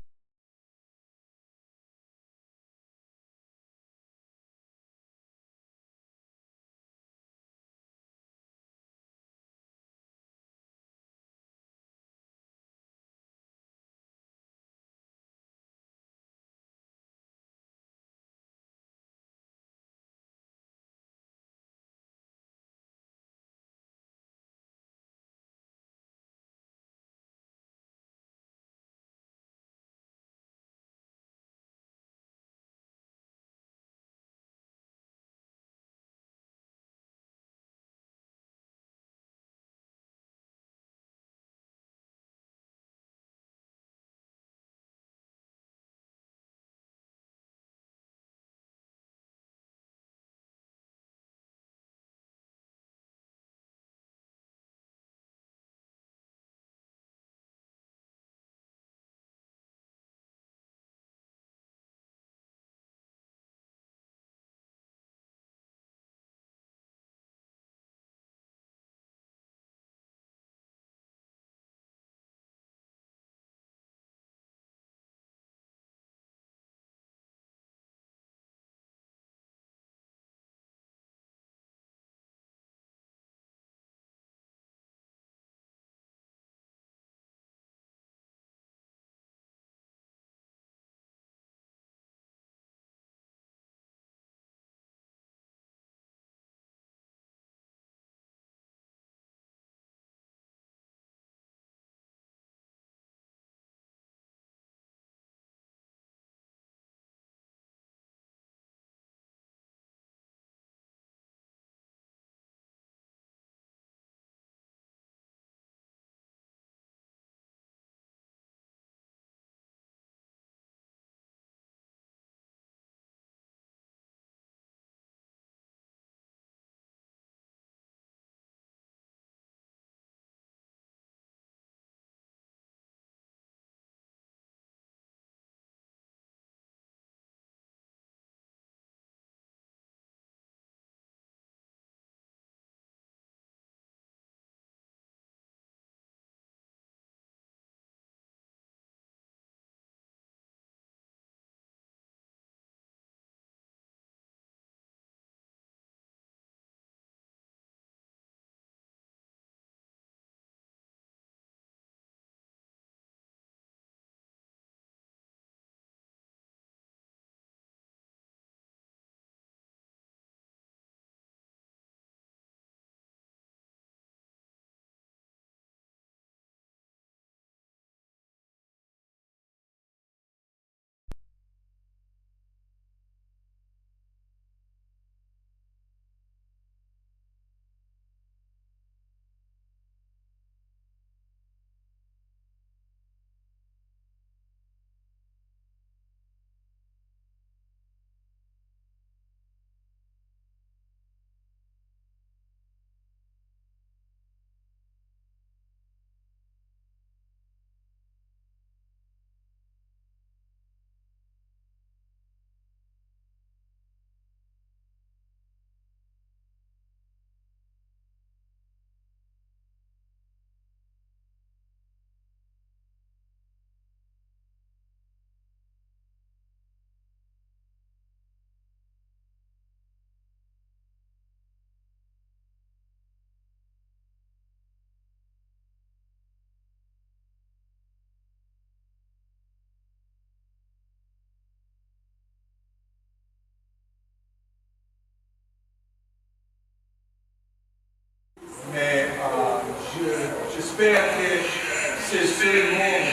C'est le monde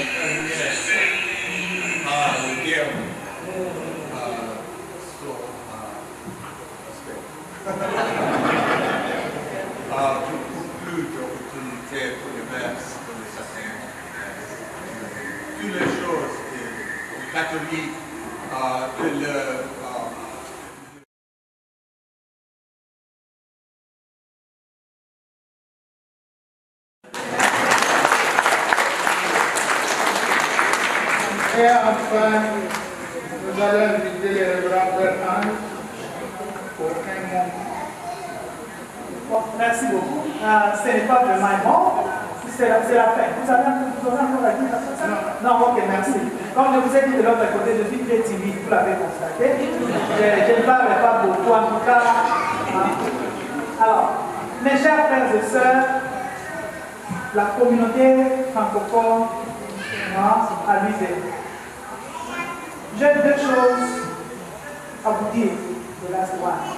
le diable. Plus d'opportunités pour le verse pour les Satan. Toutes les choses catholiques, Et enfin, nous allons inviter les révérends Frères Ange pour un moment. Bon, merci beaucoup. Ce n'est pas vraiment un mot, c'est la fin. Vous avez encore à dire ça? Non, ok, merci. Comme je vous ai dit de l'autre côté, je suis très timide, vous l'avez constaté. Je ne parle pas beaucoup, en tout cas. Alors, mes chers frères et sœurs, la communauté francophone a lui. J'ai deux choses à vous dire de la soirée.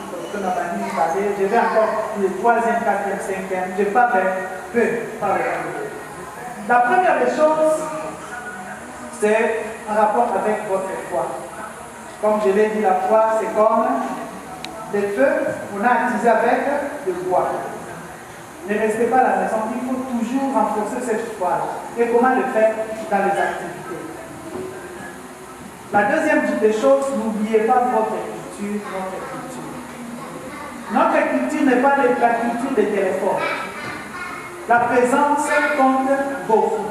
Je vais encore le 3e, 4e, 5e. Je parle peu. La première des choses, c'est en rapport avec votre foi. Comme je l'ai dit, la foi, c'est comme des feux qu'on a attisés avec le bois. Ne restez pas à la maison, il faut toujours renforcer cette foi. Et comment le faire dans les activités. La deuxième des choses, n'oubliez pas votre culture, Notre culture n'est pas la culture des téléphones. La présence compte beaucoup.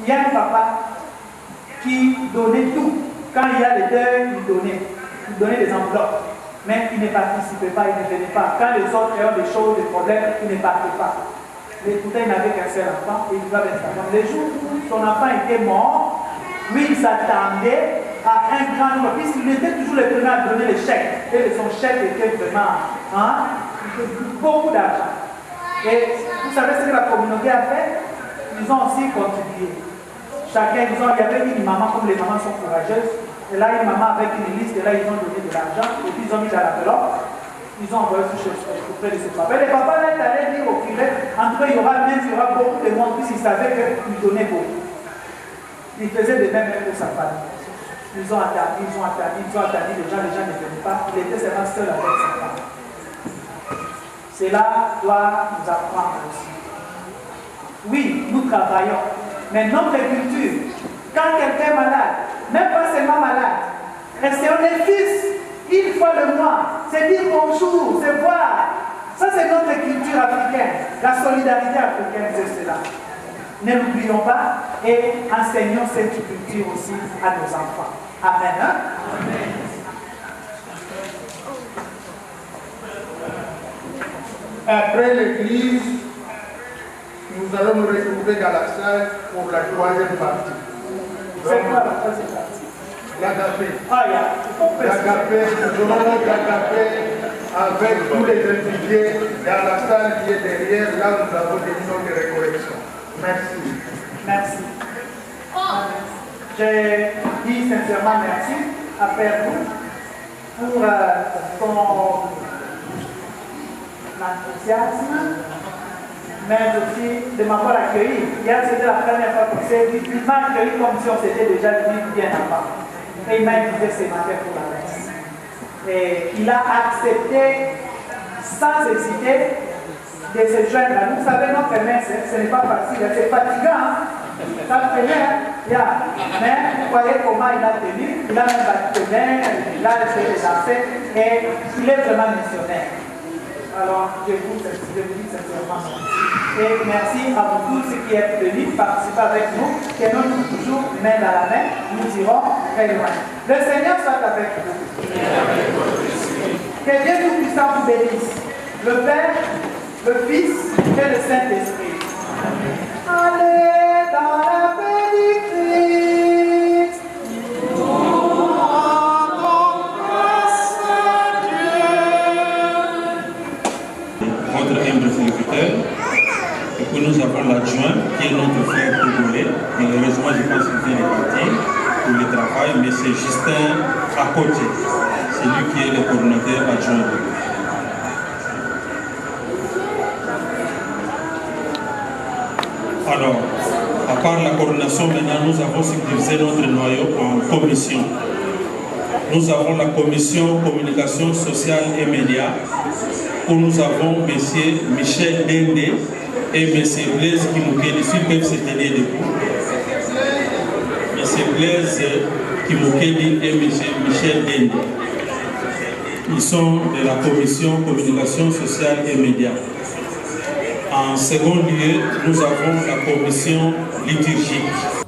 Il y a un papa qui donnait tout. Quand il y a les deuils, il donnait des enveloppes. Mais il ne participait pas, il ne venait pas. Quand les autres ont des choses, des problèmes, il ne partait pas. Les Toutins n'avaient qu'un seul enfant et il doit être enfant. Les jours où son enfant était mort, lui, il s'attendait à un grand nombre, puisqu'il était toujours le premier à donner les chèques. Et son chèque était vraiment beaucoup d'argent. Et vous savez ce que la communauté a fait? Ils ont aussi contribué. Chacun, il y avait une maman, comme les mamans sont courageuses. Et là, une maman avec une liste, et là, ils ont donné de l'argent. Et puis, ils ont mis dans l'enveloppe. Ils ont envoyé tout auprès de ses papas. Les papas, là, allaient dire au curé, en tout cas, il y aura beaucoup de monde, puisqu'ils savaient qu'ils donnaient beaucoup. Ils faisaient de même pour sa famille. Ils ont attendu, les gens ne venaient pas. Il était seulement seul avec sa femme. Cela doit nous apprendre aussi. Oui, nous travaillons, mais notre culture, quand quelqu'un est malade, même pas seulement malade, rester on est fils, une fois le mois, c'est dire bonjour, c'est voir. Ça, c'est notre culture africaine. La solidarité africaine, c'est cela. Ne l'oublions pas et enseignons cette culture aussi à nos enfants. Amen. Hein? Amen. Après l'église, nous allons nous retrouver dans la salle pour la 3e partie. C'est quoi la 3e partie? L'agapé. L'agapé, nous aurons l'agapé avec tous les réfugiés dans la salle qui est derrière, là où nous avons des noms de récollection. Merci. Merci. J'ai dit sincèrement merci à Père Bou pour son enthousiasme, mais aussi de m'avoir accueilli. Hier, c'était la première fois qu'on s'est dit, il m'a accueilli comme si on s'était déjà vu bien avant. Et il m'a invité ce matin pour la messe. Et il a accepté sans hésiter de se joindre à nous. Vous savez, notre messe, ce n'est pas facile, c'est fatigant. Ça le fait, mais vous voyez comment il a tenu, il a même battu, il a essayé de danser et il est vraiment missionnaire. Alors, je vous dis sincèrement merci. Et merci à vous tous qui êtes venus participer avec nous, que nous toujours main dans la main, nous irons très loin. Le Seigneur soit avec vous. Que Dieu Tout-Puissant vous bénisse. Le Père, le Fils et le Saint-Esprit. Allez dans la paix du Christ. Votre humble serviteur, et que nous avons l'adjoint qui est notre frère togolais. Malheureusement, je pense qu'il vient de partir pour le travail, mais c'est Justin à côté. C'est lui qui est le coordinateur adjoint. Alors, À part la coordination, maintenant, nous avons subdivisé notre noyau en commissions. Nous avons la commission communication sociale et médias, où nous avons M. Michel Dende et M. Blaise Kimokedi, s'ils peuvent se tenir debout. M. Blaise Kimokedi et M. Michel Dende. Ils sont de la commission communication sociale et médias. En second lieu, nous avons la commission liturgique.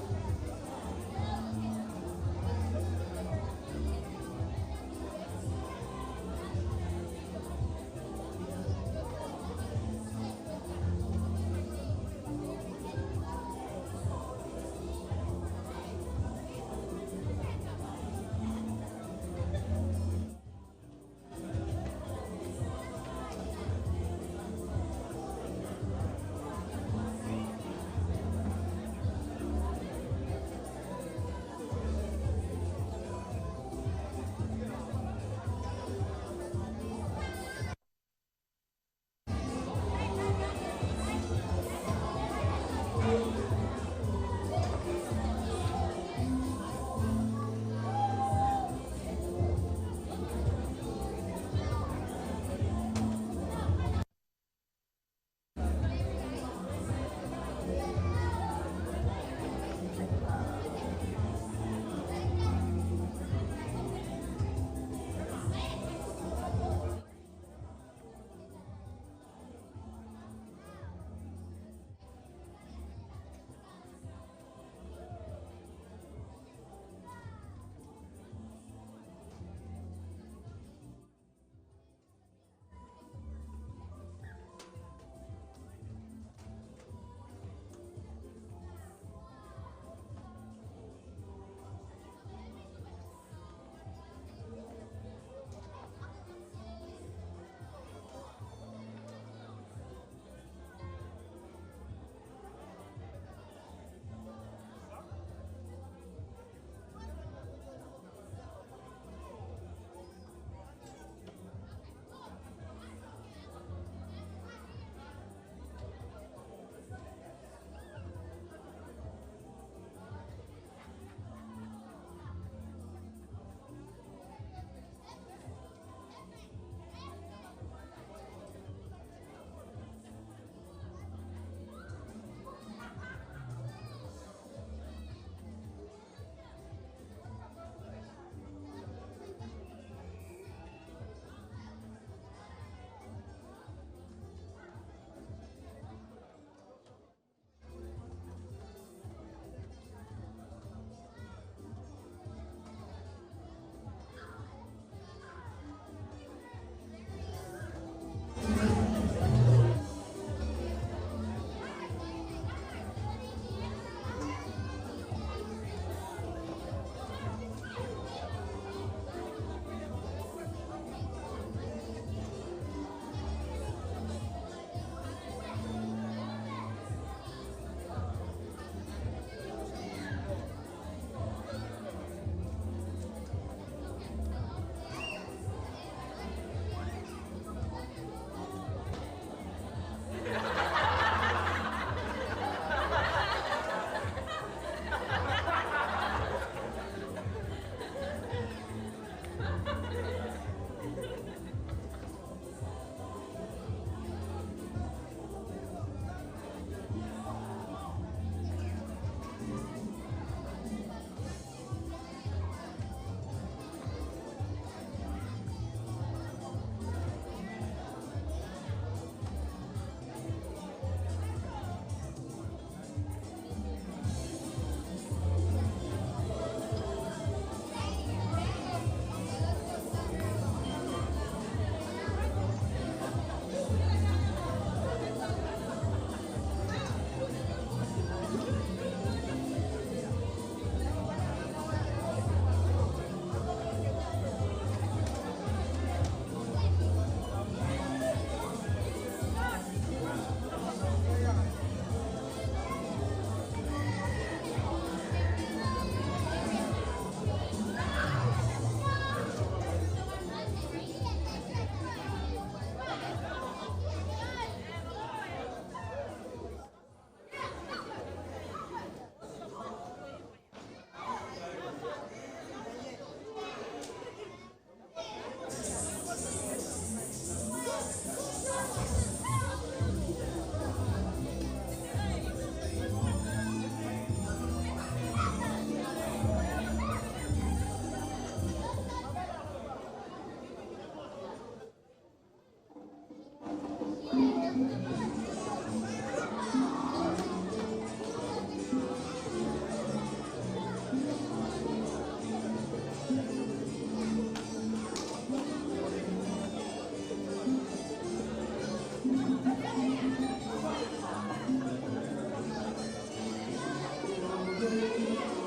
Thank you.